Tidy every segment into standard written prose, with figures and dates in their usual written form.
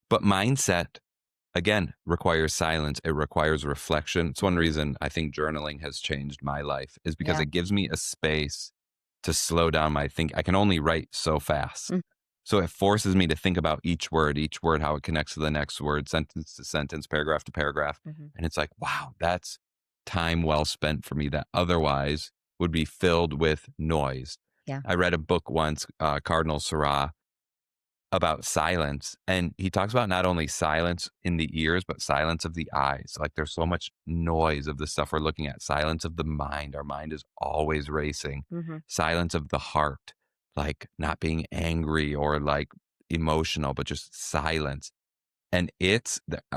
But mindset, again, requires silence. It requires reflection. It's one reason I think journaling has changed my life is because Yeah. it gives me a space to slow down my think. I can only write so fast. Mm, So it forces me to think about each word, how it connects to the next word, sentence to sentence, paragraph to paragraph. mhm. And it's like, wow, that's time well spent for me that otherwise would be filled with noise. Yeah. I read a book once, Cardinal Seurat, about silence. And he talks about not only silence in the ears, but silence of the eyes. Like there's so much noise of the stuff we're looking at, silence of the mind. Our mind is always racing, Mhm. silence of the heart, like not being angry or like emotional, but just silence. And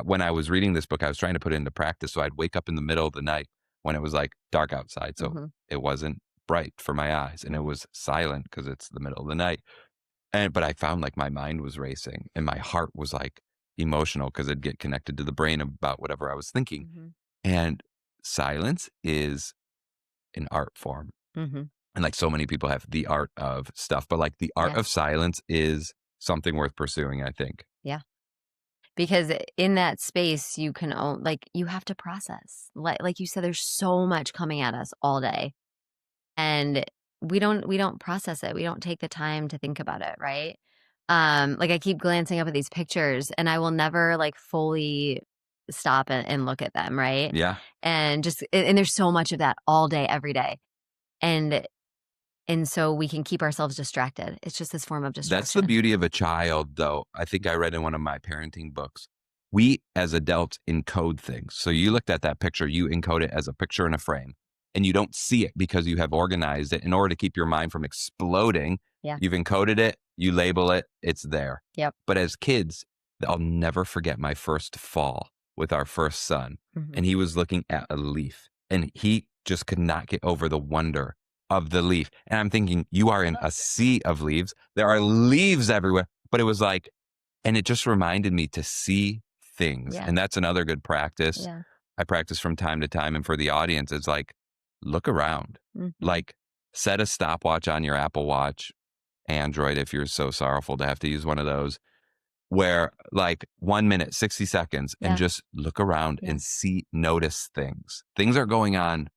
when I was reading this book, I was trying to put it into practice. So I'd wake up in the middle of the night when it was like dark outside. So Mhm. it wasn't bright for my eyes and it Mhm. was silent because it's the middle of the night. But I found like my mind was racing and my heart was like emotional because it'd get connected to the brain about whatever I was thinking. Mhm. And silence is an art form. Mhm. And like so many people have the art of stuff, but like the art Yeah. of silence is something worth pursuing, I think. Yeah. Because in that space, you can like, you have to process. Like you said, there's so much coming at us all day, and we don't process it. We don't take the time to think about it, right? Like, I keep glancing up at these pictures, and I will never, like, fully stop and look at them, right? Yeah. And just and there's so much of that all day, every day, and so we can keep ourselves distracted. It's just this form of That's the distraction. beauty of a child, though. I think I read in one of my parenting books. We as adults encode things. So you looked at that picture, you encode it as a picture in a frame, and you don't see it because you have organized it in order to keep your mind from exploding. Yeah. You've encoded it, you label it, it's there. Yep. But as kids, I'll never forget my first fall with our first son. Mhm. And he was looking at a leaf and he just could not get over the wonder of the leaf. And I'm thinking, you are in a sea of leaves. There are leaves everywhere. But it was like, and it just reminded me to see things. Yeah. And that's another good practice. Yeah. I practice from time to time. And for the audience, it's like, look around. Mhm. Like, set a stopwatch on your Apple Watch, Android, if you're so sorrowful to have to use one of those, where like 1 minute, 60 seconds, and Yeah. just look around Yeah. and see, notice things. Things are going on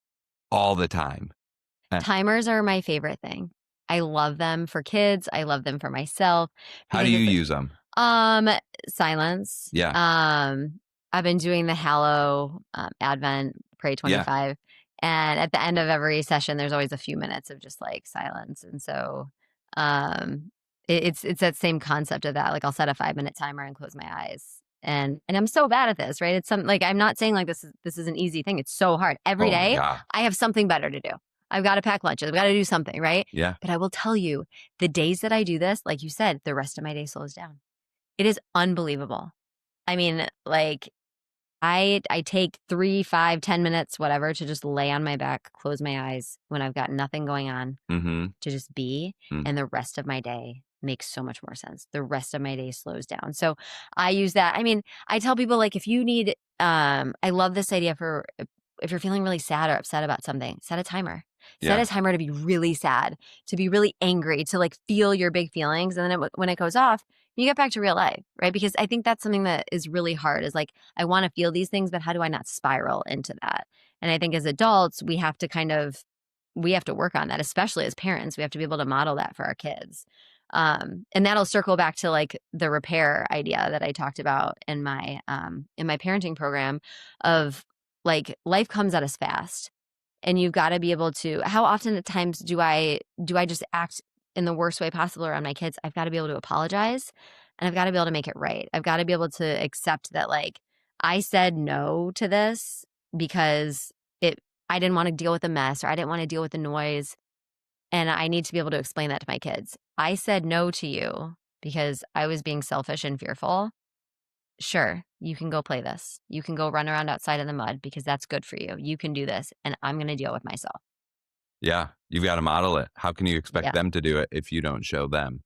all the time. Uh, Timers are my favorite thing. I love them for kids. I love them for myself How do because you it's like, use them? um, silence. Yeah. I've been doing the Hallow, Advent, Pray Yeah. 25, and at the end of every session, there's always a few minutes of just, like, silence, and so, it's that same concept of that, like, I'll set a 5-minute timer and close my eyes, and I'm so bad at this, right? It's some like, I'm not saying, like, this is an easy thing, it's so hard. Every Oh my day, God. I have something better to do. I've gotta pack lunches, I've gotta do something, right? Yeah. But I will tell you, the days that I do this, like you said, the rest of my day slows down. It is unbelievable. I mean, like, I take 3, 5, 10 minutes, whatever, to just lay on my back, close my eyes when I've got nothing going on, Mm-hmm. to just be, Mm. and the rest of my day makes so much more sense. The rest of my day slows down. So I use that. I mean, I tell people, like, if you need, I love this idea for if you're feeling really sad or upset about something, set a timer. Set a Yeah. timer to be really sad, to be really angry, to like feel your big feelings. And then when it goes off, you get back to real life, right? Because I think that's something that is really hard is like, I want to feel these things, but how do I not spiral into that? And I think as adults, we have to work on that, especially as parents. We have to be able to model that for our kids. And that'll circle back to like the repair idea that I talked about in my parenting program of like life comes at us fast, and you've got to be able to. How often at times do I just act in the worst way possible around my kids? I've got to be able to apologize, and I've got to be able to make it right. I've got to be able to accept that like I said no to this because it I didn't want to deal with the mess, or I didn't want to deal with the noise, and I need to be able to explain that to my kids. I said no to you because I was being selfish and fearful. Sure, you can go play this. You can go run around outside in the mud because that's good for you. You can do this, and I'm going to deal with myself. Yeah. You've got to model it. How can you expect Yeah. them to do it if you don't show them?